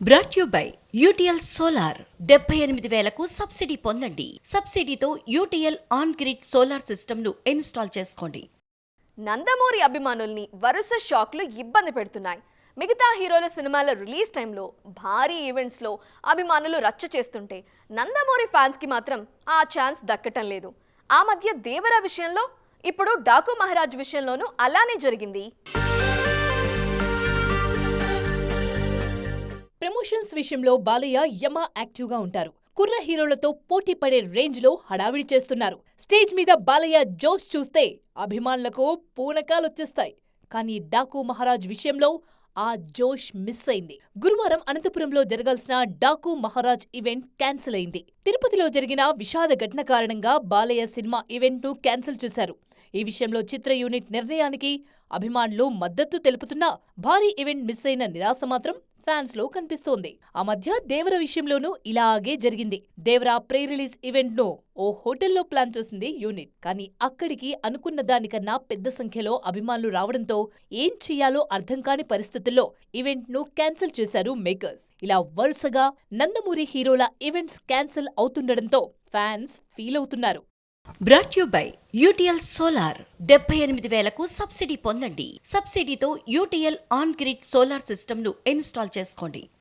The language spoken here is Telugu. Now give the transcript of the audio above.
Brought you by UTL solar 78,000కు సబ్సిడీ పొందండి. సబ్సిడీతో యూటీఎల్ ఆన్ గ్రిడ్ సోలార్ సిస్టమ్ను ఇన్స్టాల్ చేసుకోండి. నందమూరి అభిమానుల్ని వరుస షాక్లు ఇబ్బంది పెడుతున్నాయి. మిగతా హీరోల సినిమాల రిలీజ్ టైంలో భారీ ఈవెంట్స్లో అభిమానులు రచ్చ చేస్తుంటే నందమూరి ఫ్యాన్స్కి మాత్రం ఆ ఛాన్స్ దక్కటం లేదు. ఆ మధ్య దేవర విషయంలో, ఇప్పుడు డాకు మహారాజ్ విషయంలోనూ అలానే జరిగింది. ప్రమోషన్స్ విషయంలో బాలయ్య యాక్టివ్గా ఉంటారు. కుర్ర హీరోలతో పోటీ పడే రేంజ్ లో హడావిడి చేస్తున్నారు. స్టేజ్ మీద బాలయ్య జోష్ చూస్తే అభిమానులకు పూనకాలొచ్చేస్తాయి. కానీ డాకు మహారాజ్ విషయంలో ఆ జోష్ మిస్ అయింది. గురువారం అనంతపురంలో జరగాల్సిన డాకు మహారాజ్ ఈవెంట్ క్యాన్సిల్ అయింది. తిరుపతిలో జరిగిన విషాద ఘటన కారణంగా బాలయ్య సినిమా ఈవెంట్ను క్యాన్సిల్ చేశారు. ఈ విషయంలో చిత్ర యూనిట్ నిర్ణయానికి అభిమానులు మద్దతు తెలుపుతున్నా భారీ ఈవెంట్ మిస్ అయిన నిరాశ మాత్రం ఫ్యాన్స్ లో కనిపిస్తోంది. ఆ మధ్య దేవర విషయంలోనూ ఇలాగే జరిగింది. దేవర ప్రీ రిలీజ్ ఈవెంట్ ను ఓ హోటల్లో ప్లాన్ చేసింది యూనిట్. కానీ అక్కడికి అనుకున్న దానికన్నా పెద్ద సంఖ్యలో అభిమానులు రావడంతో ఏం చెయ్యాలో అర్థం కాని పరిస్థితుల్లో ఈవెంట్ ను క్యాన్సిల్ చేశారు మేకర్స్. ఇలా వరుసగా నందమూరి హీరోల ఈవెంట్స్ క్యాన్సిల్ అవుతుండటంతో ఫ్యాన్స్ ఫీల్ అవుతున్నారు. Brought you by UTL solar 78,000కు సబ్సిడీ పొందండి. సబ్సిడీతో యూటీఎల్ ఆన్ గ్రిడ్ సోలార్ సిస్టమ్ను ఇన్స్టాల్ చేసుకోండి.